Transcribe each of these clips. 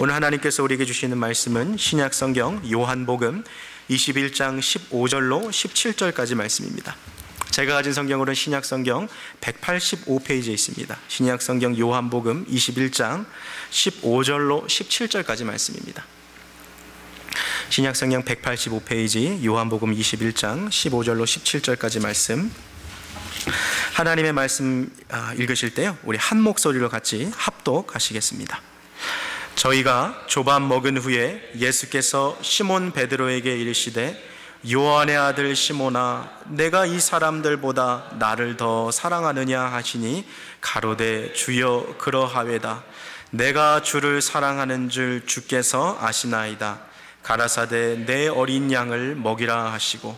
오늘 하나님께서 우리에게 주시는 말씀은 신약성경 요한복음 21장 15절로 17절까지 말씀입니다. 제가 가진 성경으로는 신약성경 185페이지에 있습니다. 신약성경 요한복음 21장 15절로 17절까지 말씀입니다. 신약성경 185페이지 요한복음 21장 15절로 17절까지 말씀, 하나님의 말씀 읽으실 때요, 우리 한 목소리로 같이 합독하시겠습니다. 저희가 조밥 먹은 후에 예수께서 시몬 베드로에게 이르시되 요한의 아들 시몬아, 내가 이 사람들보다 나를 더 사랑하느냐 하시니 가로되 주여 그러하외다. 내가 주를 사랑하는 줄 주께서 아시나이다. 가라사대 내 어린 양을 먹이라 하시고,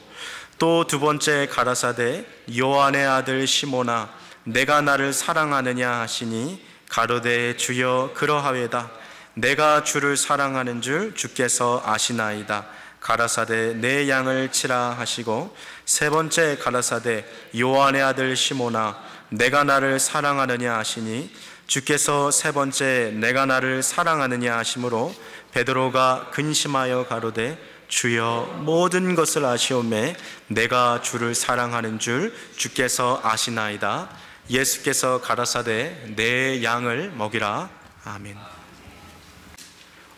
또 두 번째 가라사대 요한의 아들 시몬아, 내가 나를 사랑하느냐 하시니 가로되 주여 그러하외다. 내가 주를 사랑하는 줄 주께서 아시나이다. 가라사대 내 양을 치라 하시고, 세 번째 가라사대 요한의 아들 시몬아, 내가 나를 사랑하느냐 하시니 주께서 세 번째 내가 나를 사랑하느냐 하시므로 베드로가 근심하여 가로되 주여 모든 것을 아시오매 내가 주를 사랑하는 줄 주께서 아시나이다. 예수께서 가라사대 내 양을 먹이라. 아멘.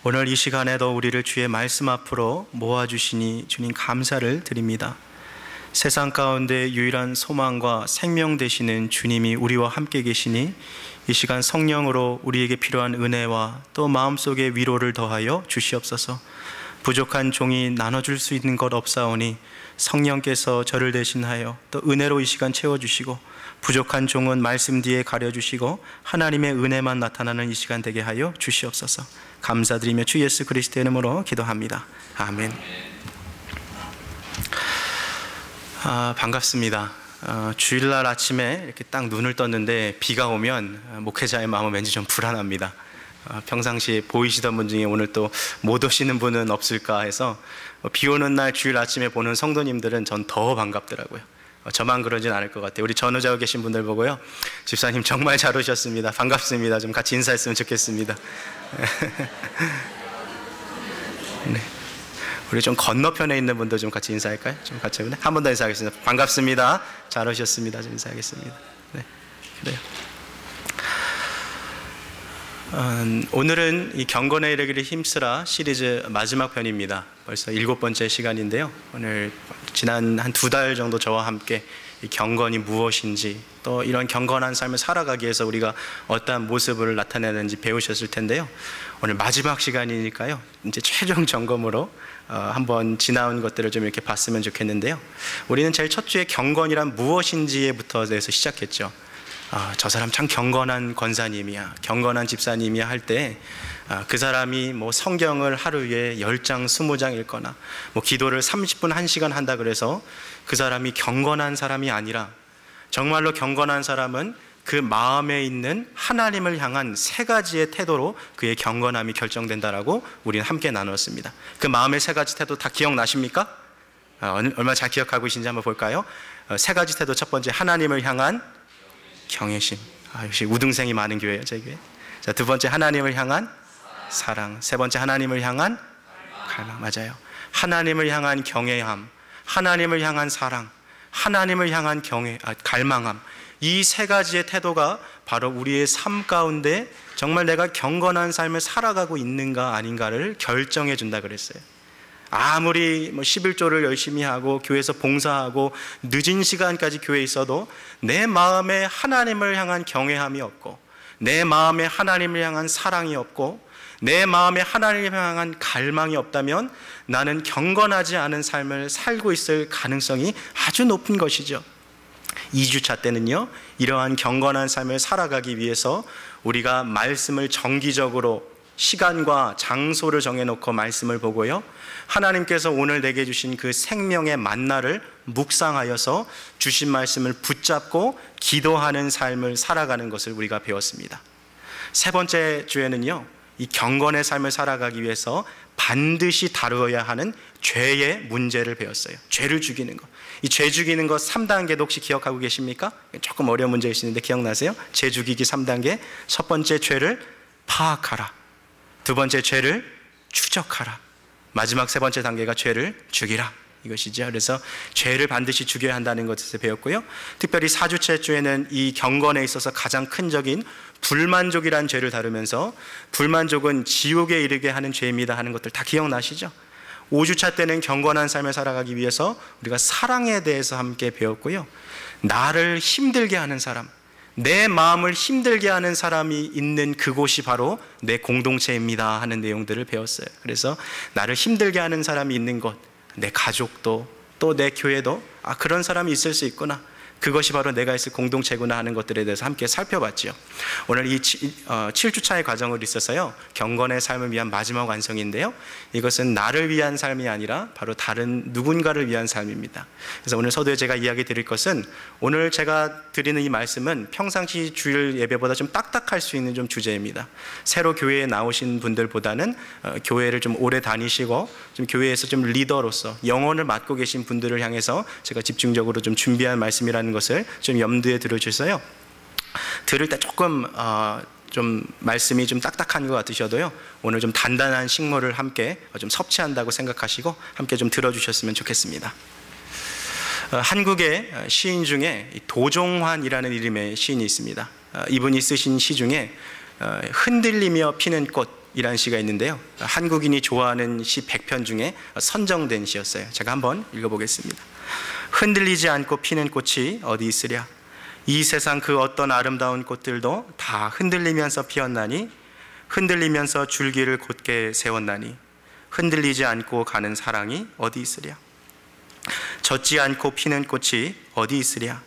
오늘 이 시간에도 우리를 주의 말씀 앞으로 모아주시니 주님 감사를 드립니다. 세상 가운데 유일한 소망과 생명 되시는 주님이 우리와 함께 계시니 이 시간 성령으로 우리에게 필요한 은혜와 또 마음속의 위로를 더하여 주시옵소서. 부족한 종이 나눠줄 수 있는 것 없사오니 성령께서 저를 대신하여 또 은혜로 이 시간 채워주시고, 부족한 종은 말씀 뒤에 가려주시고 하나님의 은혜만 나타나는 이 시간 되게 하여 주시옵소서. 감사드리며 주 예수 그리스도의 이름으로 기도합니다. 아멘. 반갑습니다. 주일날 아침에 이렇게 딱 눈을 떴는데 비가 오면 목회자의 마음은 왠지 좀 불안합니다. 평상시에 보이시던 분 중에 오늘 또 못 오시는 분은 없을까 해서 비 오는 날 주일 아침에 보는 성도님들은 전 더 반갑더라고요. 저만 그러진 않을 것 같아요. 우리 전우자고 계신 분들 보고요, 집사님 정말 잘 오셨습니다. 반갑습니다. 좀 같이 인사했으면 좋겠습니다. 네. 우리 좀 건너편에 있는 분도 좀 같이 인사할까요? 좀 같이 한 번 더 인사하겠습니다. 반갑습니다. 잘 오셨습니다. 좀 인사하겠습니다. 네, 그래요. 오늘은 이 경건에 이르기를 힘쓰라 시리즈 마지막 편입니다. 벌써 7번째 시간인데요, 오늘 지난 한 2달 정도 저와 함께 이 경건이 무엇인지, 또 이런 경건한 삶을 살아가기 위해서 우리가 어떠한 모습을 나타내는지 배우셨을 텐데요, 오늘 마지막 시간이니까요, 이제 최종 점검으로 한번 지나온 것들을 좀 이렇게 봤으면 좋겠는데요, 우리는 제일 첫 주에 경건이란 무엇인지부터 대해서 시작했죠. 저 사람 참 경건한 권사님이야, 경건한 집사님이야 할 때 그 사람이 뭐 성경을 하루에 10장, 20장 읽거나 뭐 기도를 30분, 1시간 한다 그래서 그 사람이 경건한 사람이 아니라, 정말로 경건한 사람은 그 마음에 있는 하나님을 향한 3가지의 태도로 그의 경건함이 결정된다라고 우리는 함께 나누었습니다. 그 마음의 3가지 태도 다 기억나십니까? 얼마나 잘 기억하고 계신지 한번 볼까요? 3가지 태도. 첫 번째, 하나님을 향한 경외심. 역시 우등생이 많은 교회예요, 제 교회. 자, 두 번째, 하나님을 향한 사랑. 세 번째, 하나님을 향한 갈망. 맞아요. 하나님을 향한 경외함, 하나님을 향한 사랑, 하나님을 향한 갈망함. 이 3가지의 태도가 바로 우리의 삶 가운데 정말 내가 경건한 삶을 살아가고 있는가 아닌가를 결정해 준다 그랬어요. 아무리 11조를 열심히 하고 교회에서 봉사하고 늦은 시간까지 교회에 있어도 내 마음에 하나님을 향한 경외함이 없고, 내 마음에 하나님을 향한 사랑이 없고, 내 마음에 하나님을 향한 갈망이 없다면 나는 경건하지 않은 삶을 살고 있을 가능성이 아주 높은 것이죠. 2주차 때는요, 이러한 경건한 삶을 살아가기 위해서 우리가 말씀을 정기적으로 시간과 장소를 정해놓고 말씀을 보고요, 하나님께서 오늘 내게 주신 그 생명의 만나를 묵상하여서 주신 말씀을 붙잡고 기도하는 삶을 살아가는 것을 우리가 배웠습니다. 3번째 주에는요, 이 경건의 삶을 살아가기 위해서 반드시 다루어야 하는 죄의 문제를 배웠어요. 죄를 죽이는 것. 이 죄 죽이는 것 3단계도 혹시 기억하고 계십니까? 조금 어려운 문제일 수 있는데 기억나세요? 죄 죽이기 3단계. 첫 번째, 죄를 파악하라. 두 번째, 죄를 추적하라. 마지막 세 번째 단계가 죄를 죽이라, 이것이죠. 그래서 죄를 반드시 죽여야 한다는 것을 배웠고요. 특별히 사주째 주에는 이 경건에 있어서 가장 큰 적인 불만족이라는 죄를 다루면서, 불만족은 지옥에 이르게 하는 죄입니다 하는 것들 다 기억나시죠? 5주차 때는 경건한 삶을 살아가기 위해서 우리가 사랑에 대해서 함께 배웠고요. 나를 힘들게 하는 사람, 내 마음을 힘들게 하는 사람이 있는 그곳이 바로 내 공동체입니다 하는 내용들을 배웠어요. 그래서 나를 힘들게 하는 사람이 있는 곳, 내 가족도 또 내 교회도 그런 사람이 있을 수 있구나, 그것이 바로 내가 있을 공동체구나 하는 것들에 대해서 함께 살펴봤죠. 오늘 이 7주차의 과정을 있어서요, 경건의 삶을 위한 마지막 완성인데요, 이것은 나를 위한 삶이 아니라 바로 다른 누군가를 위한 삶입니다. 그래서 오늘 서두에 제가 이야기 드릴 것은, 오늘 제가 드리는 이 말씀은 평상시 주일 예배보다 좀 딱딱할 수 있는 좀 주제입니다. 새로 교회에 나오신 분들보다는 교회를 좀 오래 다니시고 좀 교회에서 좀 리더로서 영혼을 맡고 계신 분들을 향해서 제가 집중적으로 좀 준비한 말씀이라는 것을 좀 염두에 들어주세요. 들을 때 조금 좀 말씀이 좀 딱딱한 것 같으셔도요, 오늘 좀 단단한 식물을 함께 좀 섭취한다고 생각하시고 함께 좀 들어주셨으면 좋겠습니다. 한국의 시인 중에 도종환이라는 이름의 시인이 있습니다. 이분이 쓰신 시 중에 흔들리며 피는 꽃이라는 시가 있는데요, 한국인이 좋아하는 시 100편 중에 선정된 시였어요. 제가 한번 읽어보겠습니다. 흔들리지 않고 피는 꽃이 어디 있으랴. 이 세상 그 어떤 아름다운 꽃들도 다 흔들리면서 피었나니, 흔들리면서 줄기를 곧게 세웠나니, 흔들리지 않고 가는 사랑이 어디 있으랴. 젖지 않고 피는 꽃이 어디 있으랴.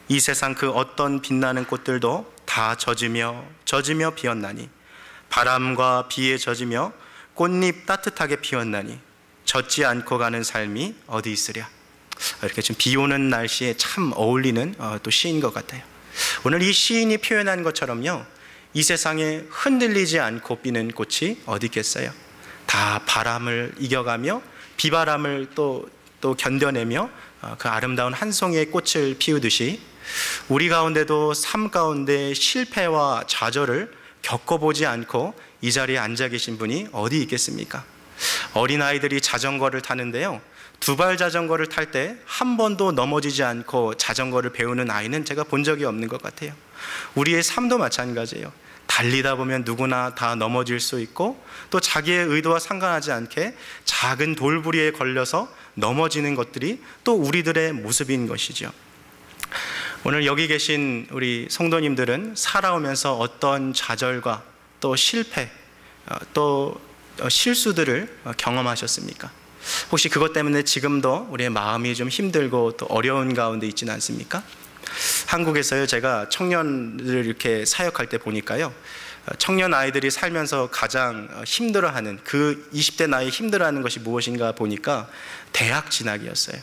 이 세상 그 어떤 빛나는 꽃들도 다 젖으며 피었나니, 바람과 비에 젖으며 꽃잎 따뜻하게 피었나니, 젖지 않고 가는 삶이 어디 있으랴. 이렇게 좀 비 오는 날씨에 참 어울리는 또 시인 것 같아요. 오늘 이 시인이 표현한 것처럼요, 이 세상에 흔들리지 않고 피는 꽃이 어디 있겠어요. 다 바람을 이겨가며 비바람을 또 견뎌내며 그 아름다운 한 송이의 꽃을 피우듯이, 우리 가운데도 삶 가운데 실패와 좌절을 겪어보지 않고 이 자리에 앉아 계신 분이 어디 있겠습니까? 어린아이들이 자전거를 타는데요, 두발 자전거를 탈 때 한 번도 넘어지지 않고 자전거를 배우는 아이는 제가 본 적이 없는 것 같아요. 우리의 삶도 마찬가지예요. 달리다 보면 누구나 다 넘어질 수 있고, 또 자기의 의도와 상관하지 않게 작은 돌부리에 걸려서 넘어지는 것들이 또 우리들의 모습인 것이죠. 오늘 여기 계신 우리 성도님들은 살아오면서 어떤 좌절과 또 실패, 또 실수들을 경험하셨습니까? 혹시 그것 때문에 지금도 우리의 마음이 좀 힘들고 또 어려운 가운데 있지는 않습니까? 한국에서요, 제가 청년들을 이렇게 사역할 때 보니까요, 청년 아이들이 살면서 가장 힘들어하는, 그 20대 나이에 힘들어하는 것이 무엇인가 보니까 대학 진학이었어요.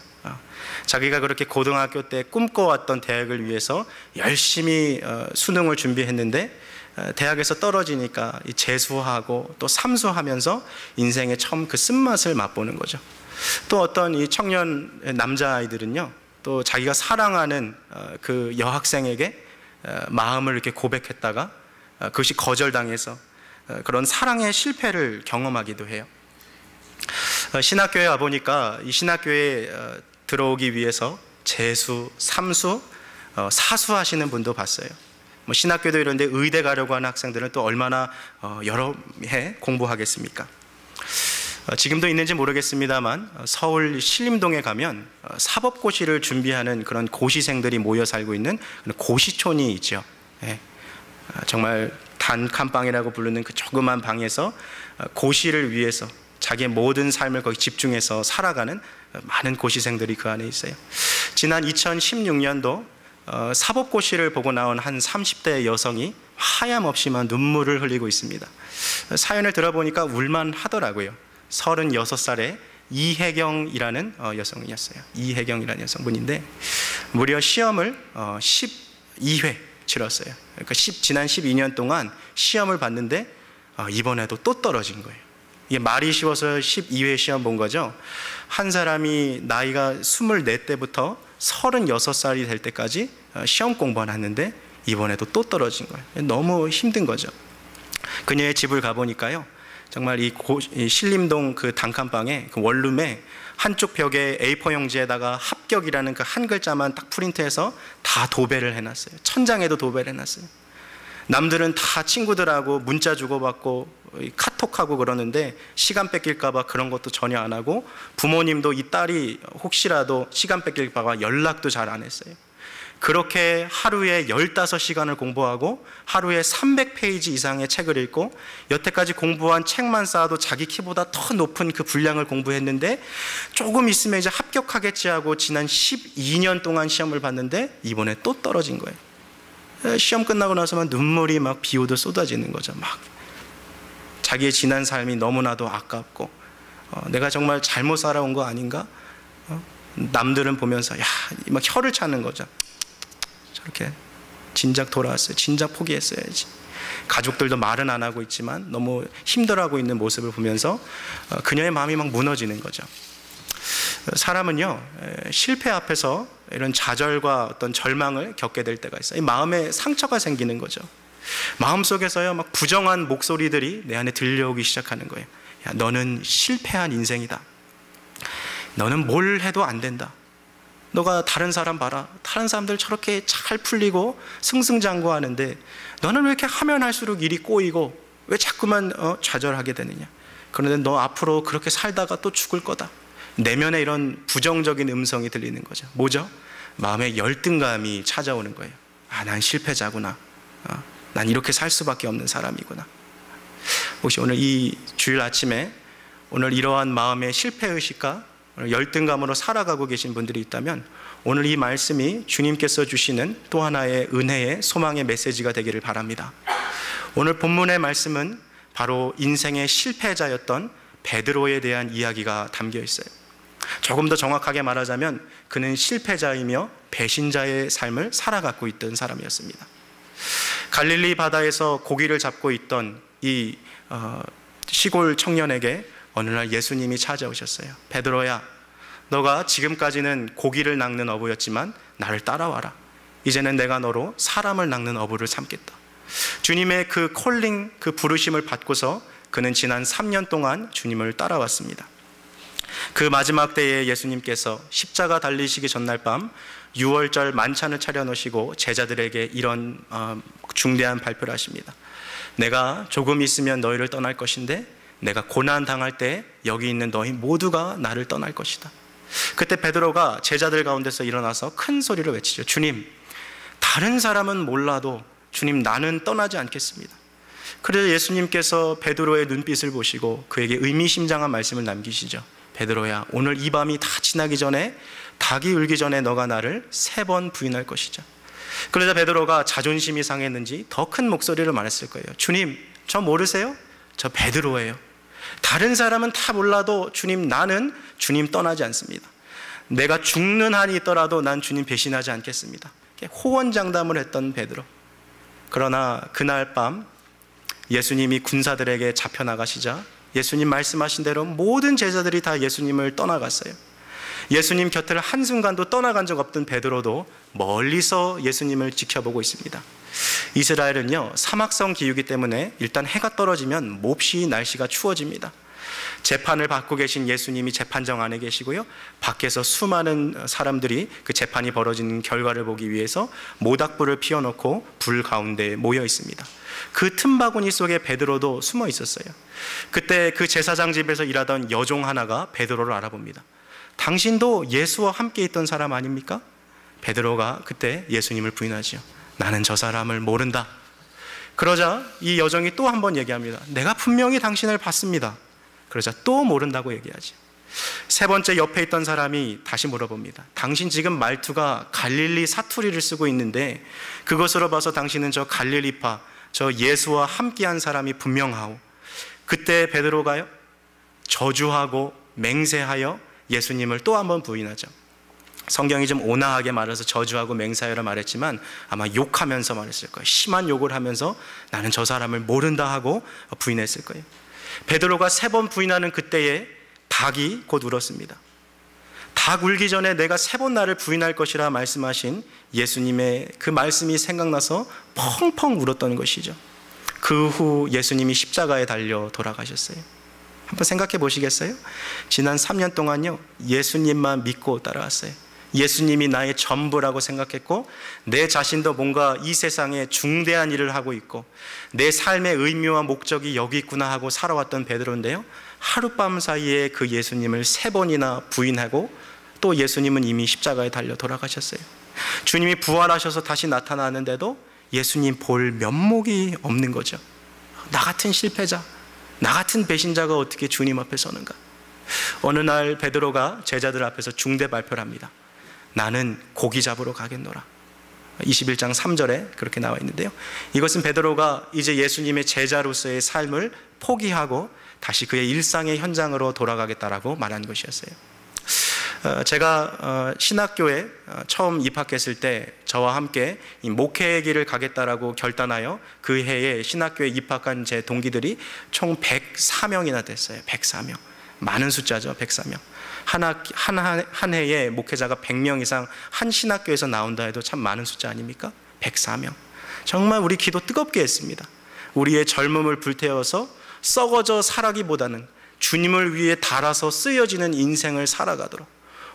자기가 그렇게 고등학교 때 꿈꿔왔던 대학을 위해서 열심히 수능을 준비했는데 대학에서 떨어지니까 재수하고 또 삼수하면서 인생의 처음 그 쓴맛을 맛보는 거죠. 또 어떤 이 청년 남자아이들은요, 또 자기가 사랑하는 그 여학생에게 마음을 이렇게 고백했다가 그것이 거절당해서 그런 사랑의 실패를 경험하기도 해요. 신학교에 와보니까 이 신학교에 들어오기 위해서 재수, 삼수, 사수하시는 분도 봤어요. 뭐 신학교도 이런데 의대 가려고 하는 학생들은 또 얼마나 여러 해 공부하겠습니까? 지금도 있는지 모르겠습니다만 서울 신림동에 가면 사법고시를 준비하는 그런 고시생들이 모여 살고 있는 고시촌이 있죠. 예. 정말 단칸방이라고 부르는 그 조그만 방에서 고시를 위해서 자기의 모든 삶을 거기 집중해서 살아가는 많은 고시생들이 그 안에 있어요. 지난 2016년도 사법고시를 보고 나온 한 30대 여성이 하염없이만 눈물을 흘리고 있습니다. 사연을 들어보니까 울만 하더라고요. 36살의 이혜경이라는 여성이었어요. 이혜경이라는 여성분인데 무려 시험을 12회 치렀어요. 그러니까 지난 12년 동안 시험을 봤는데 이번에도 또 떨어진 거예요. 이게 말이 쉬워서 12회 시험 본 거죠. 한 사람이 나이가 24때부터 36살이 될 때까지 시험 공부를 했는데 이번에도 또 떨어진 거예요. 너무 힘든 거죠. 그녀의 집을 가보니까요, 정말 이 신림동 그 단칸방에 그 원룸에 한쪽 벽에 A4 용지에다가 합격이라는 그 한 글자만 딱 프린트해서 다 도배를 해놨어요. 천장에도 도배를 해놨어요. 남들은 다 친구들하고 문자 주고받고 카톡하고 그러는데 시간 뺏길까봐 그런 것도 전혀 안 하고, 부모님도 이 딸이 혹시라도 시간 뺏길까봐 연락도 잘 안 했어요. 그렇게 하루에 15시간을 공부하고 하루에 300페이지 이상의 책을 읽고 여태까지 공부한 책만 쌓아도 자기 키보다 더 높은 그 분량을 공부했는데, 조금 있으면 이제 합격하겠지 하고 지난 12년 동안 시험을 봤는데 이번에 또 떨어진 거예요. 시험 끝나고 나서만 눈물이 막 비 오듯 쏟아지는 거죠. 막 자기의 지난 삶이 너무나도 아깝고 내가 정말 잘못 살아온 거 아닌가? 남들은 보면서 막 혀를 차는 거죠. 저렇게 진작 돌아왔어요. 진작 포기했어야지. 가족들도 말은 안 하고 있지만 너무 힘들어하고 있는 모습을 보면서 그녀의 마음이 막 무너지는 거죠. 사람은요, 실패 앞에서 이런 좌절과 어떤 절망을 겪게 될 때가 있어요. 마음에 상처가 생기는 거죠. 마음속에서요, 막 부정한 목소리들이 내 안에 들려오기 시작하는 거예요. 야, 너는 실패한 인생이다. 너는 뭘 해도 안 된다. 너가 다른 사람 봐라. 다른 사람들 저렇게 잘 풀리고 승승장구하는데 너는 왜 이렇게 하면 할수록 일이 꼬이고 왜 자꾸만 좌절하게 되느냐. 그런데 너 앞으로 그렇게 살다가 또 죽을 거다. 내면에 이런 부정적인 음성이 들리는 거죠. 뭐죠? 마음의 열등감이 찾아오는 거예요. 아, 난 실패자구나. 난 이렇게 살 수밖에 없는 사람이구나. 혹시 오늘 이 주일 아침에 오늘 이러한 마음의 실패의식과 열등감으로 살아가고 계신 분들이 있다면 오늘 이 말씀이 주님께서 주시는 또 하나의 은혜의 소망의 메시지가 되기를 바랍니다. 오늘 본문의 말씀은 바로 인생의 실패자였던 베드로에 대한 이야기가 담겨 있어요. 조금 더 정확하게 말하자면 그는 실패자이며 배신자의 삶을 살아가고 있던 사람이었습니다. 갈릴리 바다에서 고기를 잡고 있던 이 시골 청년에게 어느 날 예수님이 찾아오셨어요. 베드로야, 너가 지금까지는 고기를 낚는 어부였지만 나를 따라와라. 이제는 내가 너로 사람을 낚는 어부를 삼겠다. 주님의 그 콜링, 그 부르심을 받고서 그는 지난 3년 동안 주님을 따라왔습니다. 그 마지막 때에 예수님께서 십자가 달리시기 전날 밤 유월절 만찬을 차려놓으시고 제자들에게 이런 중대한 발표를 하십니다. 내가 조금 있으면 너희를 떠날 것인데 내가 고난 당할 때 여기 있는 너희 모두가 나를 떠날 것이다. 그때 베드로가 제자들 가운데서 일어나서 큰 소리로 외치죠. 주님, 다른 사람은 몰라도 주님, 나는 떠나지 않겠습니다. 그래서 예수님께서 베드로의 눈빛을 보시고 그에게 의미심장한 말씀을 남기시죠. 베드로야, 오늘 이 밤이 다 지나기 전에, 닭이 울기 전에 너가 나를 3번 부인할 것이죠. 그러자 베드로가 자존심이 상했는지 더 큰 목소리를 말했을 거예요. 주님, 저 모르세요? 저 베드로예요. 다른 사람은 다 몰라도 주님, 나는 주님 떠나지 않습니다. 내가 죽는 한이 있더라도 난 주님 배신하지 않겠습니다. 호언장담을 했던 베드로. 그러나 그날 밤 예수님이 군사들에게 잡혀나가시자 예수님 말씀하신 대로 모든 제자들이 다 예수님을 떠나갔어요. 예수님 곁을 한순간도 떠나간 적 없던 베드로도 멀리서 예수님을 지켜보고 있습니다. 이스라엘은요, 사막성 기후이기 때문에 일단 해가 떨어지면 몹시 날씨가 추워집니다. 재판을 받고 계신 예수님이 재판정 안에 계시고요, 밖에서 수많은 사람들이 그 재판이 벌어지는 결과를 보기 위해서 모닥불을 피워놓고 불 가운데 모여 있습니다. 그 틈바구니 속에 베드로도 숨어 있었어요. 그때 그 제사장 집에서 일하던 여종 하나가 베드로를 알아봅니다. 당신도 예수와 함께 있던 사람 아닙니까? 베드로가 그때 예수님을 부인하지요. 나는 저 사람을 모른다. 그러자 이 여종이 또 한 번 얘기합니다. 내가 분명히 당신을 봤습니다. 그러자 또 모른다고 얘기하지. 3번째 옆에 있던 사람이 다시 물어봅니다. 당신 지금 말투가 갈릴리 사투리를 쓰고 있는데 그것으로 봐서 당신은 저 갈릴리파, 저 예수와 함께한 사람이 분명하오. 그때 베드로가요, 저주하고 맹세하여 예수님을 또 한 번 부인하죠. 성경이 좀 온화하게 말해서 저주하고 맹세하여라 말했지만 아마 욕하면서 말했을 거예요. 심한 욕을 하면서 나는 저 사람을 모른다 하고 부인했을 거예요. 베드로가 3번 부인하는 그때에 닭이 곧 울었습니다. 닭 울기 전에 내가 3번 나를 부인할 것이라 말씀하신 예수님의 그 말씀이 생각나서 펑펑 울었던 것이죠. 그 후 예수님이 십자가에 달려 돌아가셨어요. 한번 생각해 보시겠어요? 지난 3년 동안요, 예수님만 믿고 따라왔어요. 예수님이 나의 전부라고 생각했고, 내 자신도 뭔가 이 세상에 중대한 일을 하고 있고 내 삶의 의미와 목적이 여기 있구나 하고 살아왔던 베드로인데요, 하룻밤 사이에 그 예수님을 3번이나 부인하고 또 예수님은 이미 십자가에 달려 돌아가셨어요. 주님이 부활하셔서 다시 나타나는데도 예수님 볼 면목이 없는 거죠. 나 같은 실패자, 나 같은 배신자가 어떻게 주님 앞에 서는가? 어느 날 베드로가 제자들 앞에서 중대 발표를 합니다. 나는 고기 잡으러 가겠노라. 21장 3절에 그렇게 나와 있는데요, 이것은 베드로가 이제 예수님의 제자로서의 삶을 포기하고 다시 그의 일상의 현장으로 돌아가겠다라고 말한 것이었어요. 제가 신학교에 처음 입학했을 때 저와 함께 목회의 길을 가겠다라고 결단하여 그 해에 신학교에 입학한 제 동기들이 총 104명이나 됐어요. 104명. 많은 숫자죠. 104명. 한 해에 목회자가 100명 이상 한 신학교에서 나온다 해도 참 많은 숫자 아닙니까? 104명. 정말 우리 기도 뜨겁게 했습니다. 우리의 젊음을 불태워서 썩어져 살아기보다는 주님을 위해 달아서 쓰여지는 인생을 살아가도록,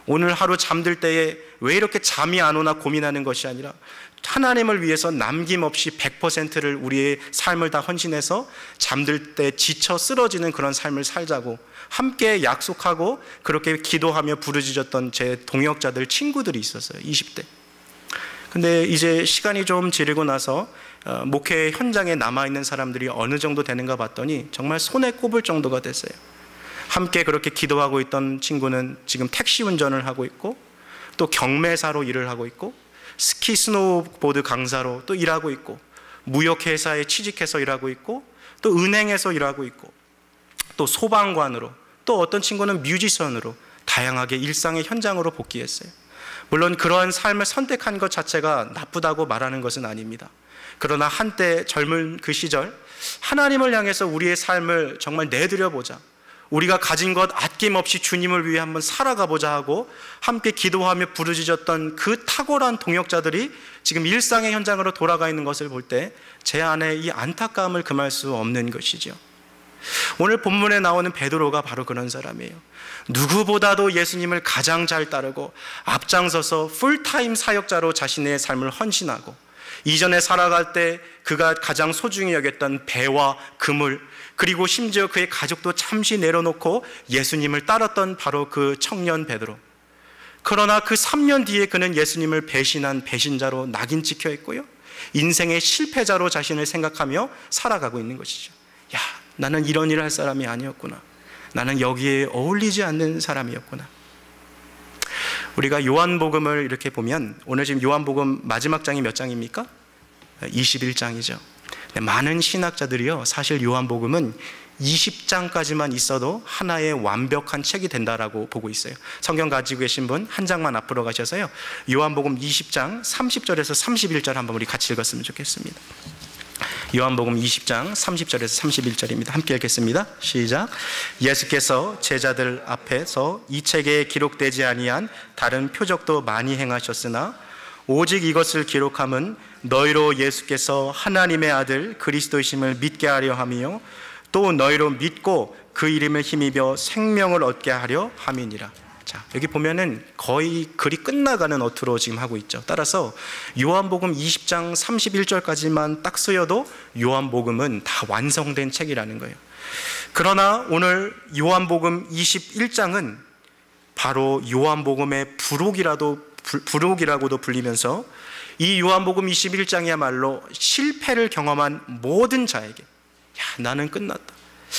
오늘 하루 잠들 때에 왜 이렇게 잠이 안 오나 고민하는 것이 아니라 하나님을 위해서 남김없이 100%를 우리의 삶을 다 헌신해서 잠들 때 지쳐 쓰러지는 그런 삶을 살자고 함께 약속하고 그렇게 기도하며 부르짖었던 제 동역자들, 친구들이 있었어요. 20대. 근데 이제 시간이 좀 지르고 나서 목회 현장에 남아있는 사람들이 어느 정도 되는가 봤더니 정말 손에 꼽을 정도가 됐어요. 함께 그렇게 기도하고 있던 친구는 지금 택시 운전을 하고 있고, 또 경매사로 일을 하고 있고, 스키 스노우보드 강사로 또 일하고 있고, 무역회사에 취직해서 일하고 있고, 또 은행에서 일하고 있고, 또 소방관으로, 또 어떤 친구는 뮤지션으로 다양하게 일상의 현장으로 복귀했어요. 물론 그러한 삶을 선택한 것 자체가 나쁘다고 말하는 것은 아닙니다. 그러나 한때 젊은 그 시절 하나님을 향해서 우리의 삶을 정말 내드려보자, 우리가 가진 것 아낌없이 주님을 위해 한번 살아가보자 하고 함께 기도하며 부르짖었던 그 탁월한 동역자들이 지금 일상의 현장으로 돌아가 있는 것을 볼 때 제 안에 이 안타까움을 금할 수 없는 것이죠. 오늘 본문에 나오는 베드로가 바로 그런 사람이에요. 누구보다도 예수님을 가장 잘 따르고 앞장서서 풀타임 사역자로 자신의 삶을 헌신하고, 이전에 살아갈 때 그가 가장 소중히 여겼던 배와 그물, 그리고 심지어 그의 가족도 잠시 내려놓고 예수님을 따랐던 바로 그 청년 베드로. 그러나 그 3년 뒤에 그는 예수님을 배신한 배신자로 낙인 찍혀 있고요, 인생의 실패자로 자신을 생각하며 살아가고 있는 것이죠. 야, 나는 이런 일을 할 사람이 아니었구나. 나는 여기에 어울리지 않는 사람이었구나. 우리가 요한복음을 이렇게 보면, 오늘 지금 요한복음 마지막 장이 몇 장입니까? 21장이죠. 많은 신학자들이요, 사실 요한복음은 20장까지만 있어도 하나의 완벽한 책이 된다라고 보고 있어요. 성경 가지고 계신 분 한 장만 앞으로 가셔서요, 요한복음 20장 30절에서 31절 한번 우리 같이 읽었으면 좋겠습니다. 요한복음 20장 30절에서 31절입니다. 함께 읽겠습니다. 시작. 예수께서 제자들 앞에서 이 책에 기록되지 아니한 다른 표적도 많이 행하셨으나 오직 이것을 기록함은 너희로 예수께서 하나님의 아들 그리스도이심을 믿게 하려 함이요 또 너희로 믿고 그 이름을 힘입어 생명을 얻게 하려 함이니라. 자, 여기 보면은 거의 글이 끝나가는 어투로 지금 하고 있죠. 따라서 요한복음 20장 31절까지만 딱 쓰여도 요한복음은 다 완성된 책이라는 거예요. 그러나 오늘 요한복음 21장은 바로 요한복음의 부록이라고도 불리면서 이 요한복음 21장이야말로 실패를 경험한 모든 자에게, 야, 나는 끝났다,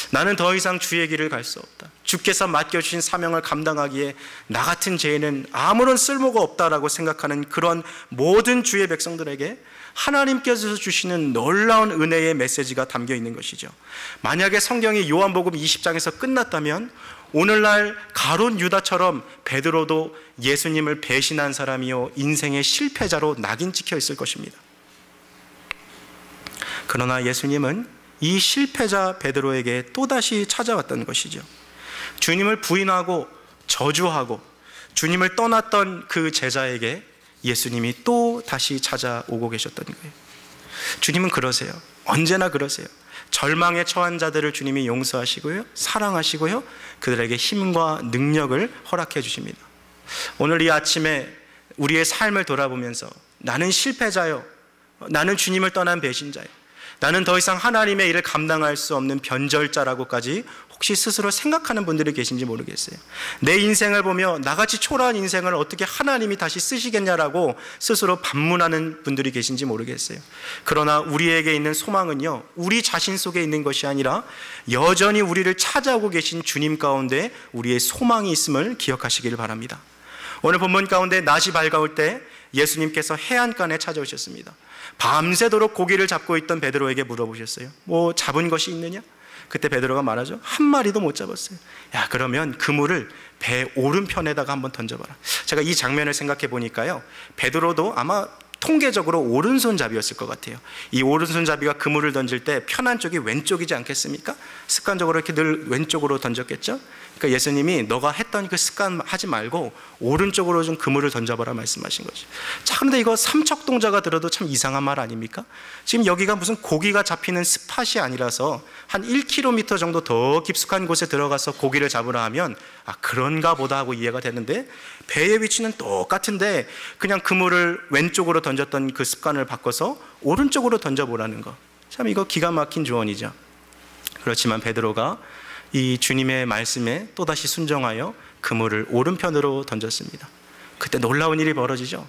나는 더 이상 주의 길을 갈 수 없다, 주께서 맡겨주신 사명을 감당하기에 나 같은 죄인은 아무런 쓸모가 없다라고 생각하는 그런 모든 주의 백성들에게 하나님께서 주시는 놀라운 은혜의 메시지가 담겨 있는 것이죠. 만약에 성경이 요한복음 20장에서 끝났다면 오늘날 가룟 유다처럼 베드로도 예수님을 배신한 사람이요 인생의 실패자로 낙인 찍혀 있을 것입니다. 그러나 예수님은 이 실패자 베드로에게 또다시 찾아왔던 것이죠. 주님을 부인하고 저주하고 주님을 떠났던 그 제자에게 예수님이 또 다시 찾아오고 계셨던 거예요. 주님은 그러세요. 언제나 그러세요. 절망에 처한 자들을 주님이 용서하시고요, 사랑하시고요, 그들에게 힘과 능력을 허락해 주십니다. 오늘 이 아침에 우리의 삶을 돌아보면서 나는 실패자요, 나는 주님을 떠난 배신자요, 나는 더 이상 하나님의 일을 감당할 수 없는 변절자라고까지 혹시 스스로 생각하는 분들이 계신지 모르겠어요. 내 인생을 보며 나같이 초라한 인생을 어떻게 하나님이 다시 쓰시겠냐라고 스스로 반문하는 분들이 계신지 모르겠어요. 그러나 우리에게 있는 소망은요, 우리 자신 속에 있는 것이 아니라 여전히 우리를 찾아오고 계신 주님 가운데 우리의 소망이 있음을 기억하시기를 바랍니다. 오늘 본문 가운데 낮이 밝아올 때 예수님께서 해안가에 찾아오셨습니다. 밤새도록 고기를 잡고 있던 베드로에게 물어보셨어요. 뭐 잡은 것이 있느냐? 그때 베드로가 말하죠. 한 마리도 못 잡았어요. 야, 그러면 그물을 배 오른편에다가 한번 던져봐라. 제가 이 장면을 생각해 보니까요, 베드로도 아마 통계적으로 오른손잡이였을 것 같아요. 이 오른손잡이가 그물을 던질 때 편한 쪽이 왼쪽이지 않겠습니까? 습관적으로 이렇게 늘 왼쪽으로 던졌겠죠? 그러니까 예수님이 너가 했던 그 습관 하지 말고 오른쪽으로 좀 그물을 던져봐라 말씀하신 거죠. 자, 그런데 이거 삼척동자가 들어도 참 이상한 말 아닙니까? 지금 여기가 무슨 고기가 잡히는 스팟이 아니라서 한 1km 정도 더 깊숙한 곳에 들어가서 고기를 잡으라 하면 아, 그런가 보다 하고 이해가 되는데, 배의 위치는 똑같은데 그냥 그물을 왼쪽으로 던졌던 그 습관을 바꿔서 오른쪽으로 던져보라는 거, 참 이거 기가 막힌 조언이죠. 그렇지만 베드로가 이 주님의 말씀에 또다시 순종하여 그물을 오른편으로 던졌습니다. 그때 놀라운 일이 벌어지죠.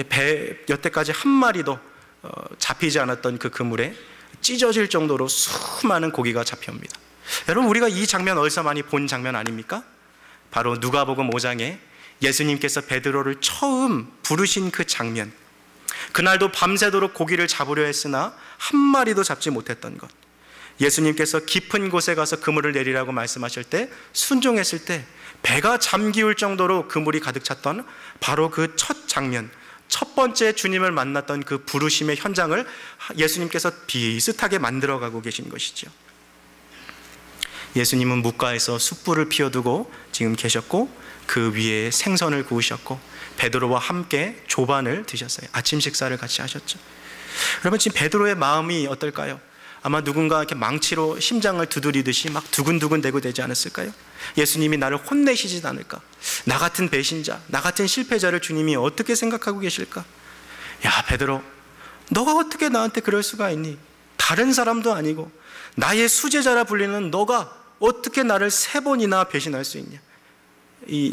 배 여태까지 한 마리도 잡히지 않았던 그 그물에 찢어질 정도로 수많은 고기가 잡혀옵니다. 여러분, 우리가 이 장면 어디서 많이 본 장면 아닙니까? 바로 누가복음 5장에 예수님께서 베드로를 처음 부르신 그 장면, 그날도 밤새도록 고기를 잡으려 했으나 한 마리도 잡지 못했던 것, 예수님께서 깊은 곳에 가서 그물을 내리라고 말씀하실 때 순종했을 때 배가 잠기울 정도로 그물이 가득 찼던 바로 그 첫 장면, 첫 번째 주님을 만났던 그 부르심의 현장을 예수님께서 비슷하게 만들어가고 계신 것이죠. 예수님은 뭇가에서 숯불을 피워두고 지금 계셨고, 그 위에 생선을 구우셨고 베드로와 함께 조반을 드셨어요. 아침 식사를 같이 하셨죠. 여러분, 지금 베드로의 마음이 어떨까요? 아마 누군가 이렇게 망치로 심장을 두드리듯이 막 두근두근대고 되지 않았을까요? 예수님이 나를 혼내시지 않을까? 나 같은 배신자, 나 같은 실패자를 주님이 어떻게 생각하고 계실까? 야, 베드로, 너가 어떻게 나한테 그럴 수가 있니? 다른 사람도 아니고 나의 수제자라 불리는 너가 어떻게 나를 3번이나 배신할 수 있냐?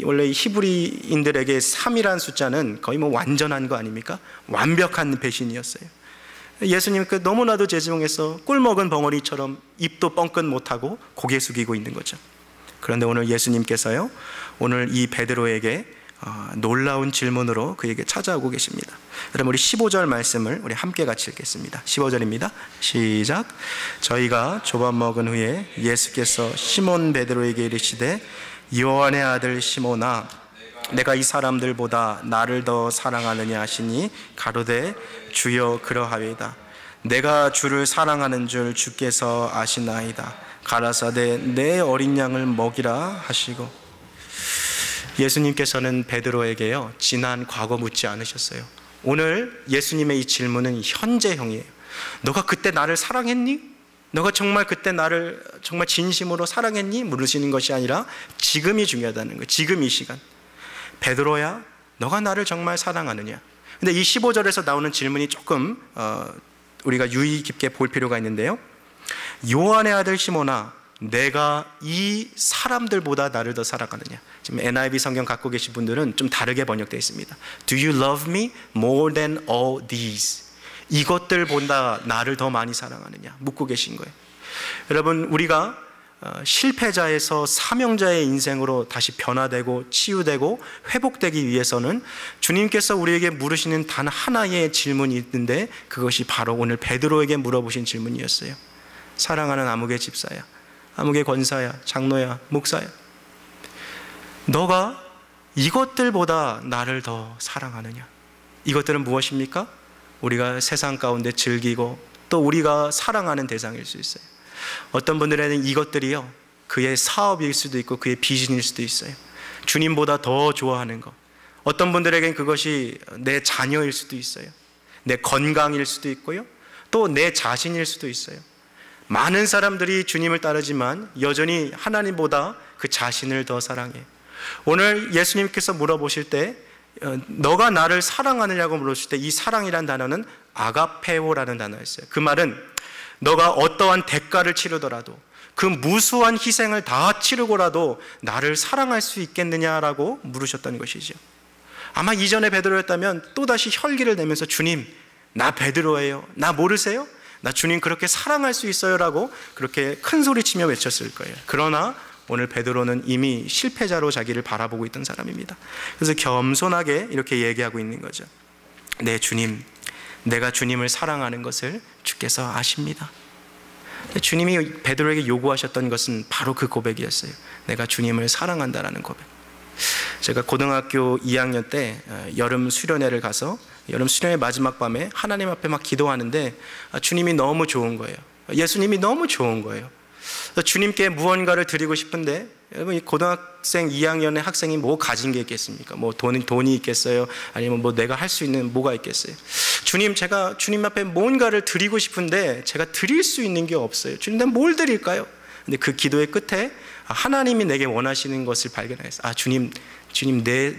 원래 히브리인들에게 3이란 숫자는 거의 뭐 완전한 거 아닙니까? 완벽한 배신이었어요. 예수님 너무나도 죄송해서 꿀먹은 벙어리처럼 입도 뻥끗 못하고 고개 숙이고 있는 거죠. 그런데 오늘 예수님께서요, 오늘 이 베드로에게 놀라운 질문으로 그에게 찾아오고 계십니다. 여러분, 우리 15절 말씀을 우리 함께 같이 읽겠습니다. 15절입니다. 시작. 저희가 조반 먹은 후에 예수께서 시몬 베드로에게 이르시되 요한의 아들 시몬아, 내가 이 사람들보다 나를 더 사랑하느냐 하시니 가로되 주여 그러하이다. 내가 주를 사랑하는 줄 주께서 아시나이다. 가라사대 내 어린 양을 먹이라 하시고. 예수님께서는 베드로에게요, 지난 과거 묻지 않으셨어요. 오늘 예수님의 이 질문은 현재형이에요. 너가 그때 나를 사랑했니? 너가 정말 그때 나를 정말 진심으로 사랑했니? 물으시는 것이 아니라 지금이 중요하다는 거예요. 지금 이 시간. 베드로야, 너가 나를 정말 사랑하느냐? 근데 이 15절에서 나오는 질문이 조금 우리가 유의 깊게 볼 필요가 있는데요. 요한의 아들 시몬아, 내가 이 사람들보다 나를 더 사랑하느냐? 지금 NIV 성경 갖고 계신 분들은 좀 다르게 번역되어 있습니다. Do you love me more than all these? 이것들보다 나를 더 많이 사랑하느냐? 묻고 계신 거예요. 여러분, 우리가 실패자에서 사명자의 인생으로 다시 변화되고 치유되고 회복되기 위해서는 주님께서 우리에게 물으시는 단 하나의 질문이 있는데, 그것이 바로 오늘 베드로에게 물어보신 질문이었어요. 사랑하는 아무개 집사야, 아무개 권사야, 장로야, 목사야, 너가 이것들보다 나를 더 사랑하느냐? 이것들은 무엇입니까? 우리가 세상 가운데 즐기고 또 우리가 사랑하는 대상일 수 있어요. 어떤 분들에는 이것들이요, 그의 사업일 수도 있고 그의 비전일 수도 있어요. 주님보다 더 좋아하는 것. 어떤 분들에겐 그것이 내 자녀일 수도 있어요. 내 건강일 수도 있고요. 또 내 자신일 수도 있어요. 많은 사람들이 주님을 따르지만 여전히 하나님보다 그 자신을 더 사랑해요. 오늘 예수님께서 물어보실 때 너가 나를 사랑하느냐고 물었을 때 이 사랑이란 단어는 아가페오라는 단어였어요. 그 말은 너가 어떠한 대가를 치르더라도 그 무수한 희생을 다 치르고라도 나를 사랑할 수 있겠느냐라고 물으셨던 것이죠. 아마 이전에 베드로였다면 또다시 혈기를 내면서 주님, 나 베드로예요. 나 모르세요? 나 주님 그렇게 사랑할 수 있어요 라고 그렇게 큰 소리치며 외쳤을 거예요. 그러나 오늘 베드로는 이미 실패자로 자기를 바라보고 있던 사람입니다. 그래서 겸손하게 이렇게 얘기하고 있는 거죠. 네, 주님, 내가 주님을 사랑하는 것을 주께서 아십니다. 주님이 베드로에게 요구하셨던 것은 바로 그 고백이었어요. 내가 주님을 사랑한다라는 고백. 제가 고등학교 2학년 때 여름 수련회를 가서 여름 수련회 마지막 밤에 하나님 앞에 막 기도하는데 주님이 너무 좋은 거예요. 예수님이 너무 좋은 거예요. 주님께 무언가를 드리고 싶은데 여러분, 이 고등학생 2학년의 학생이 뭐 가진 게 있겠습니까? 뭐 돈이 있겠어요? 아니면 뭐 내가 할 수 있는 뭐가 있겠어요? 주님, 제가 주님 앞에 뭔가를 드리고 싶은데 제가 드릴 수 있는 게 없어요. 주님, 내가 뭘 드릴까요? 근데 그 기도의 끝에 하나님이 내게 원하시는 것을 발견했어요. 아, 주님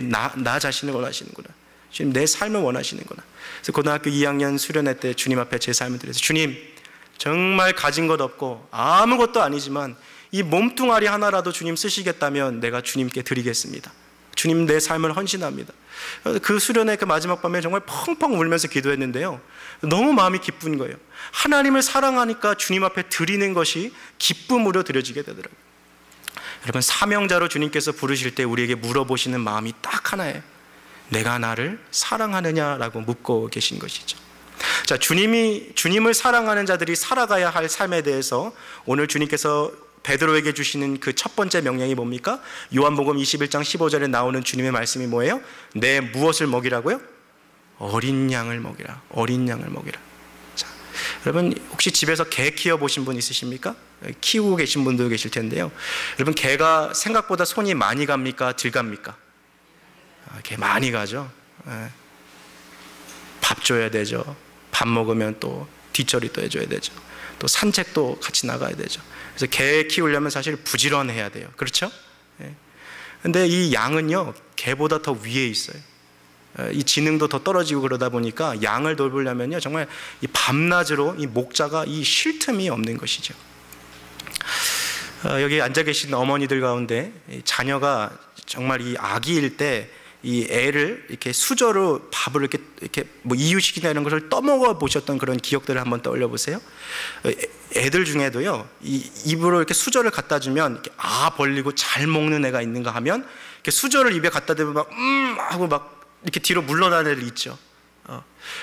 나 자신을 원하시는구나. 주님, 내 삶을 원하시는구나. 그래서 고등학교 2학년 수련회 때 주님 앞에 제 삶을 드려서 주님, 정말 가진 것 없고 아무것도 아니지만 이 몸뚱아리 하나라도 주님 쓰시겠다면 내가 주님께 드리겠습니다. 주님, 내 삶을 헌신합니다. 그 수련회 그 마지막 밤에 정말 펑펑 울면서 기도했는데요, 너무 마음이 기쁜 거예요. 하나님을 사랑하니까 주님 앞에 드리는 것이 기쁨으로 드려지게 되더라고요. 여러분, 사명자로 주님께서 부르실 때 우리에게 물어보시는 마음이 딱 하나예요. 내가 나를 사랑하느냐라고 묻고 계신 것이죠. 자, 주님을 사랑하는 자들이 살아가야 할 삶에 대해서 오늘 주님께서 베드로에게 주시는 그 첫 번째 명령이 뭡니까? 요한복음 21장 15절에 나오는 주님의 말씀이 뭐예요? 내 무엇을 먹이라고요? 어린 양을 먹이라. 어린 양을 먹이라. 자, 여러분, 혹시 집에서 개 키워보신 분 있으십니까? 키우고 계신 분도 계실 텐데요. 여러분, 개가 생각보다 손이 많이 갑니까? 덜 갑니까? 개 많이 가죠. 밥 줘야 되죠. 밥 먹으면 또 뒷처리 또 해줘야 되죠. 또 산책도 같이 나가야 되죠. 그래서 개 키우려면 사실 부지런해야 돼요. 그렇죠? 근데 이 양은요, 개보다 더 위에 있어요. 이 지능도 더 떨어지고 그러다 보니까 양을 돌보려면요, 정말 이 밤낮으로 이 목자가 이 쉴 틈이 없는 것이죠. 여기 앉아 계신 어머니들 가운데 자녀가 정말 이 아기일 때 이 애를 이렇게 수저로 밥을 이렇게 뭐 이유식이나 이런 것을 떠먹어 보셨던 그런 기억들을 한번 떠올려 보세요. 애들 중에도요, 이 입으로 이렇게 수저를 갖다 주면 이렇게 벌리고 잘 먹는 애가 있는가 하면 이렇게 수저를 입에 갖다 대면 막 하고 막 이렇게 뒤로 물러나는 애들 있죠.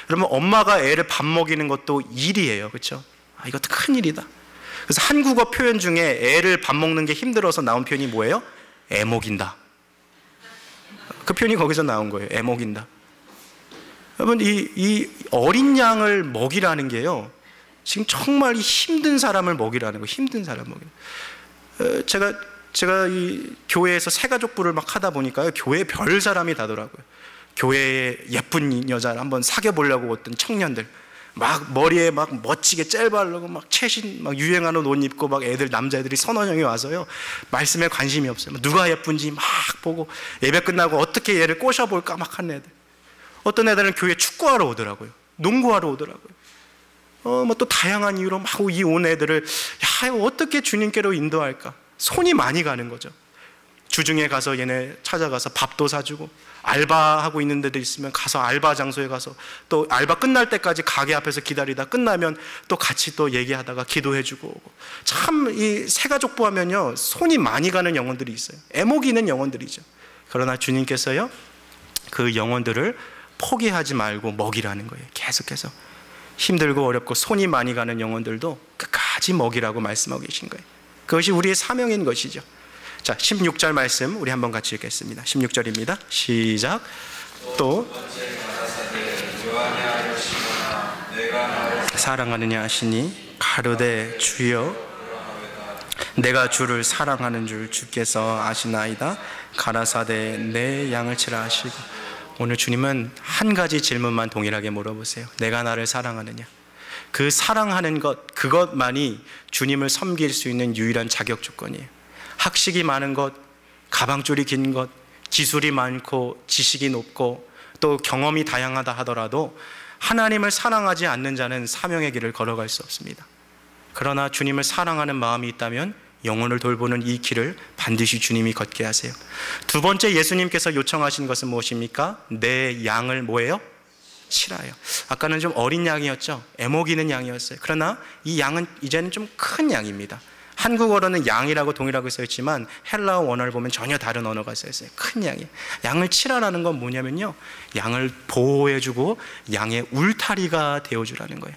그러면 엄마가 애를 밥 먹이는 것도 일이에요, 그렇죠? 이것도 큰 일이다. 그래서 한국어 표현 중에 애를 밥 먹는 게 힘들어서 나온 표현이 뭐예요? 애 먹인다. 그 표현이 거기서 나온 거예요. 애 먹인다. 여러분, 이 어린 양을 먹이라는 게요, 지금 정말 이 힘든 사람을 먹이라는 거예요. 힘든 사람 먹이는. 제가 이 교회에서 새가족부를 막 하다 보니까요, 교회에 별 사람이 다더라고요. 교회에 예쁜 여자를 한번 사귀어 보려고 어떤 청년들, 막 머리에 막 멋지게 젤 바르고 막 최신 막 유행하는 옷 입고 막 남자애들이 서너 명이 와서요, 말씀에 관심이 없어요. 누가 예쁜지 막 보고 예배 끝나고 어떻게 얘를 꼬셔볼까 막 하는 애들. 어떤 애들은 교회 축구하러 오더라고요. 농구하러 오더라고요. 뭐 또 다양한 이유로 막 이 온 애들을 어떻게 주님께로 인도할까? 손이 많이 가는 거죠. 주중에 가서 얘네 찾아가서 밥도 사주고, 알바하고 있는 데도 있으면 가서 알바 장소에 가서 또 알바 끝날 때까지 가게 앞에서 기다리다 끝나면 또 같이 또 얘기하다가 기도해주고 오고. 참 이 새가족부 하면요, 손이 많이 가는 영혼들이 있어요. 애먹이는 영혼들이죠. 그러나 주님께서요, 그 영혼들을 포기하지 말고 먹이라는 거예요. 계속해서 힘들고 어렵고 손이 많이 가는 영혼들도 끝까지 먹이라고 말씀하고 계신 거예요. 그것이 우리의 사명인 것이죠. 자, 16절 말씀 우리 한번 같이 읽겠습니다. 16절입니다. 시작. 또 사랑하느냐 하시니 가로되 주여 내가 주를 사랑하는 줄 주께서 아시나이다. 가라사대 내 양을 치라 하시고. 오늘 주님은 한 가지 질문만 동일하게 물어보세요. 내가 나를 사랑하느냐? 그 사랑하는 것, 그것만이 주님을 섬길 수 있는 유일한 자격 조건이에요. 학식이 많은 것, 가방줄이 긴 것, 기술이 많고 지식이 높고 또 경험이 다양하다 하더라도 하나님을 사랑하지 않는 자는 사명의 길을 걸어갈 수 없습니다. 그러나 주님을 사랑하는 마음이 있다면 영혼을 돌보는 이 길을 반드시 주님이 걷게 하세요. 두 번째 예수님께서 요청하신 것은 무엇입니까? 내 양을 뭐예요? 치라요. 아까는 좀 어린 양이었죠. 애먹이는 양이었어요. 그러나 이 양은 이제는 좀 큰 양입니다. 한국어로는 양이라고 동일하게 써있지만 헬라어 원어를 보면 전혀 다른 언어가 써있어요. 큰 양이. 양을 치라라는 건 뭐냐면요, 양을 보호해주고 양의 울타리가 되어주라는 거예요.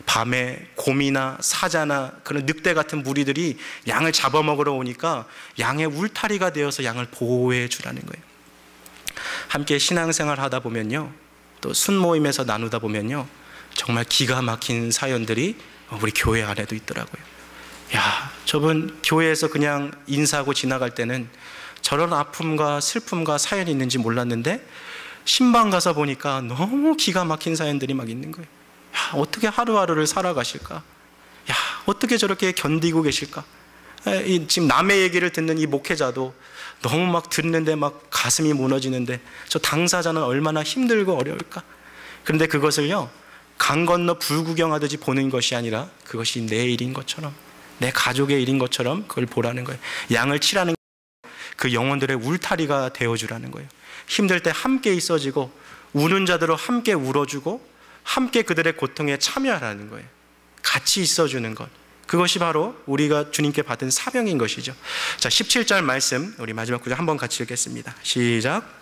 밤에 곰이나 사자나 그런 늑대 같은 무리들이 양을 잡아먹으러 오니까 양의 울타리가 되어서 양을 보호해 주라는 거예요. 함께 신앙생활 하다 보면요, 또 순모임에서 나누다 보면요, 정말 기가 막힌 사연들이 우리 교회 안에도 있더라고요. 야, 저분 교회에서 그냥 인사하고 지나갈 때는 저런 아픔과 슬픔과 사연이 있는지 몰랐는데 신방 가서 보니까 너무 기가 막힌 사연들이 막 있는 거예요. 야, 어떻게 하루하루를 살아가실까? 야, 어떻게 저렇게 견디고 계실까? 지금 남의 얘기를 듣는 이 목회자도 너무 막 듣는데 막 가슴이 무너지는데 저 당사자는 얼마나 힘들고 어려울까? 그런데 그것을요, 강 건너 불구경하듯이 보는 것이 아니라 그것이 내 일인 것처럼, 내 가족의 일인 것처럼 그걸 보라는 거예요. 양을 치라는 그 영혼들의 울타리가 되어주라는 거예요. 힘들 때 함께 있어지고 우는 자들을 함께 울어주고 함께 그들의 고통에 참여하라는 거예요. 같이 있어주는 것, 그것이 바로 우리가 주님께 받은 사명인 것이죠. 자, 17절 말씀 우리 마지막 구절 한번 같이 읽겠습니다. 시작.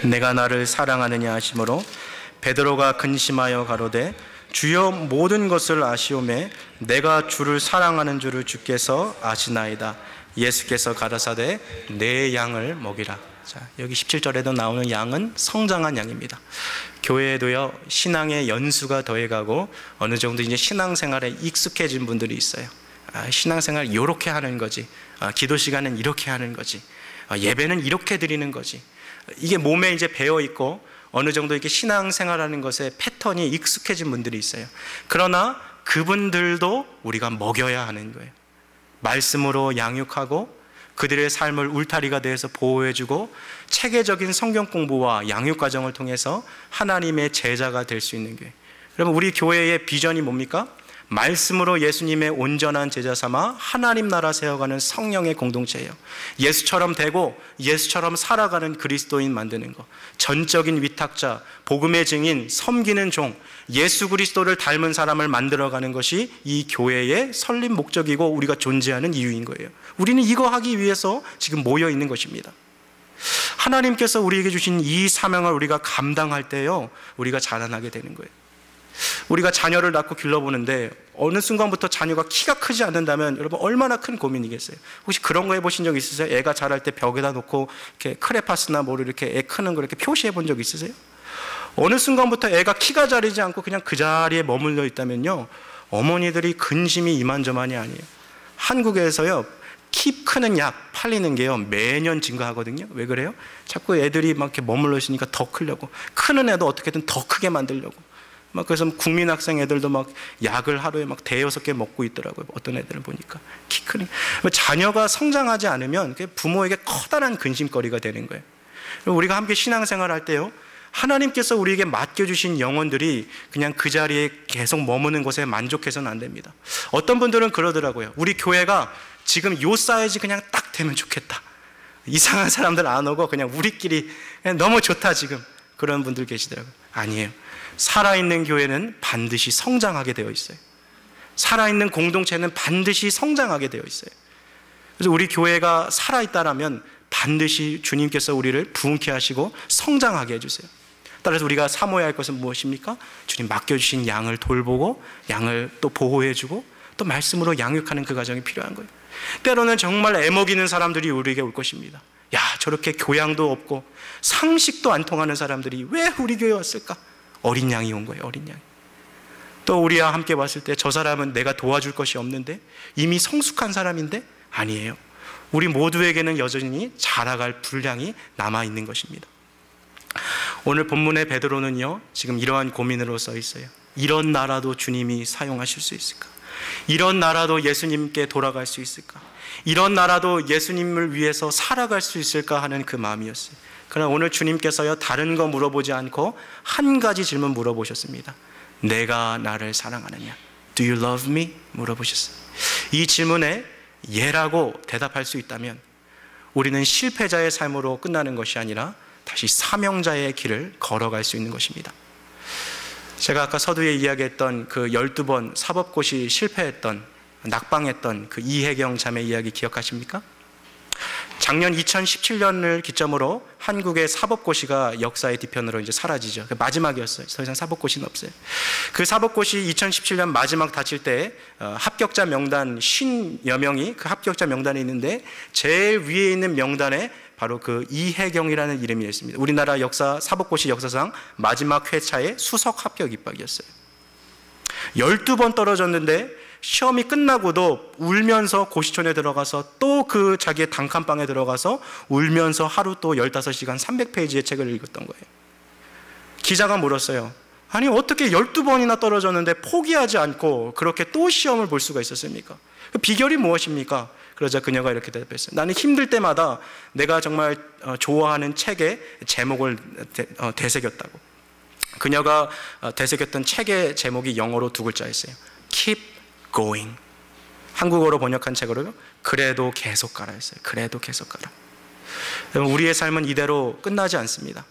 내가 나를 사랑하느냐 하심으로 베드로가 근심하여 가로되 주여 모든 것을 아시오매 내가 주를 사랑하는 줄을 주께서 아시나이다. 예수께서 가라사대 내 양을 먹이라. 자, 여기 17절에도 나오는 양은 성장한 양입니다. 교회에도요, 신앙의 연수가 더해가고 어느 정도 이제 신앙생활에 익숙해진 분들이 있어요. 신앙생활 이렇게 하는 거지, 기도 시간은 이렇게 하는 거지, 예배는 이렇게 드리는 거지. 이게 몸에 이제 배어 있고 어느 정도 이렇게 신앙생활하는 것에 패턴이 익숙해진 분들이 있어요. 그러나 그분들도 우리가 먹여야 하는 거예요. 말씀으로 양육하고 그들의 삶을 울타리가 되어서 보호해주고 체계적인 성경 공부와 양육 과정을 통해서 하나님의 제자가 될 수 있는 교회. 여러분, 우리 교회의 비전이 뭡니까? 말씀으로 예수님의 온전한 제자 삼아 하나님 나라 세워가는 성령의 공동체예요. 예수처럼 되고 예수처럼 살아가는 그리스도인 만드는 것, 전적인 위탁자, 복음의 증인, 섬기는 종, 예수 그리스도를 닮은 사람을 만들어가는 것이 이 교회의 설립 목적이고 우리가 존재하는 이유인 거예요. 우리는 이거 하기 위해서 지금 모여 있는 것입니다. 하나님께서 우리에게 주신 이 사명을 우리가 감당할 때요, 우리가 자라나게 되는 거예요. 우리가 자녀를 낳고 길러보는데 어느 순간부터 자녀가 키가 크지 않는다면 여러분 얼마나 큰 고민이겠어요. 혹시 그런 거 해보신 적 있으세요? 애가 자랄 때 벽에다 놓고 이렇게 크레파스나 뭐를 이렇게 애 크는 거 이렇게 표시해 본 적 있으세요? 어느 순간부터 애가 키가 자라지 않고 그냥 그 자리에 머물러 있다면요, 어머니들이 근심이 이만저만이 아니에요. 한국에서요, 키 크는 약 팔리는 게요 매년 증가하거든요. 왜 그래요? 자꾸 애들이 막 이렇게 머물러 있으니까 더 크려고, 크는 애도 어떻게든 더 크게 만들려고. 막 그래서 국민학생 애들도 막 약을 하루에 막 5-6개 먹고 있더라고요. 어떤 애들을 보니까 키 크니. 자녀가 성장하지 않으면 부모에게 커다란 근심거리가 되는 거예요. 우리가 함께 신앙생활 할 때요, 하나님께서 우리에게 맡겨주신 영혼들이 그냥 그 자리에 계속 머무는 것에 만족해서는 안 됩니다. 어떤 분들은 그러더라고요. 우리 교회가 지금 요 사이즈 그냥 딱 되면 좋겠다. 이상한 사람들 안 오고 그냥 우리끼리 그냥 너무 좋다 지금. 그런 분들 계시더라고요. 아니에요. 살아있는 교회는 반드시 성장하게 되어 있어요. 살아있는 공동체는 반드시 성장하게 되어 있어요. 그래서 우리 교회가 살아있다라면 반드시 주님께서 우리를 부흥케 하시고 성장하게 해주세요. 따라서 우리가 사모해야 할 것은 무엇입니까? 주님 맡겨주신 양을 돌보고 양을 또 보호해주고 또 말씀으로 양육하는 그 과정이 필요한 거예요. 때로는 정말 애먹이는 사람들이 우리에게 올 것입니다. 야, 저렇게 교양도 없고 상식도 안 통하는 사람들이 왜 우리 교회에 왔을까? 어린 양이 온 거예요. 어린 양이. 또 우리와 함께 왔을 때 저 사람은 내가 도와줄 것이 없는데, 이미 성숙한 사람인데, 아니에요. 우리 모두에게는 여전히 자라갈 분량이 남아있는 것입니다. 오늘 본문의 베드로는요, 지금 이러한 고민으로 써 있어요. 이런 나라도 주님이 사용하실 수 있을까? 이런 나라도 예수님께 돌아갈 수 있을까? 이런 나라도 예수님을 위해서 살아갈 수 있을까 하는 그 마음이었어요. 그러나 오늘 주님께서요, 다른 거 물어보지 않고 한 가지 질문 물어보셨습니다. 내가 나를 사랑하느냐? Do you love me? 물어보셨어요. 이 질문에 예라고 대답할 수 있다면 우리는 실패자의 삶으로 끝나는 것이 아니라 다시 사명자의 길을 걸어갈 수 있는 것입니다. 제가 아까 서두에 이야기했던 그 12번 사법고시 실패했던, 낙방했던 그 이혜경 자매 이야기 기억하십니까? 작년 2017년을 기점으로 한국의 사법고시가 역사의 뒤편으로 이제 사라지죠. 마지막이었어요. 더 이상 사법고시는 없어요. 그 사법고시 2017년 마지막 다칠 때 합격자 명단 50여 명이 그 합격자 명단에 있는데 제일 위에 있는 명단에 바로 그 이혜경이라는 이름이 있습니다. 우리나라 역사 사법고시 역사상 마지막 회차의 수석 합격 입학이었어요. 12번 떨어졌는데 시험이 끝나고도 울면서 고시촌에 들어가서 또 그 자기의 단칸방에 들어가서 울면서 하루 또 15시간 300페이지의 책을 읽었던 거예요. 기자가 물었어요. 아니 어떻게 12번이나 떨어졌는데 포기하지 않고 그렇게 또 시험을 볼 수가 있었습니까? 그 비결이 무엇입니까? 그러자 그녀가 이렇게 대답했어요. 나는 힘들 때마다 내가 정말 좋아하는 책의 제목을 되새겼다고. 그녀가 되새겼던 책의 제목이 영어로 두 글자였어요. Keep going. 한국어로 번역한 책으로요. 그래도 계속 가라 했어요. 그래도 계속 가라. 여러분, 우리의 삶은 이대로 끝나지 않습니다.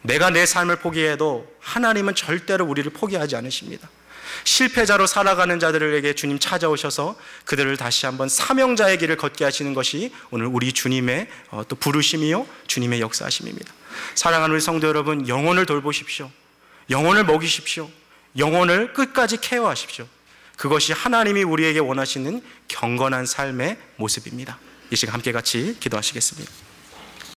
내가 내 삶을 포기해도 하나님은 절대로 우리를 포기하지 않으십니다. 실패자로 살아가는 자들에게 주님 찾아오셔서 그들을 다시 한번 사명자의 길을 걷게 하시는 것이 오늘 우리 주님의 또 부르심이요, 주님의 역사하심입니다. 사랑하는 우리 성도 여러분, 영혼을 돌보십시오. 영혼을 먹이십시오. 영혼을 끝까지 케어하십시오. 그것이 하나님이 우리에게 원하시는 경건한 삶의 모습입니다. 이 시간 함께 같이 기도하시겠습니다.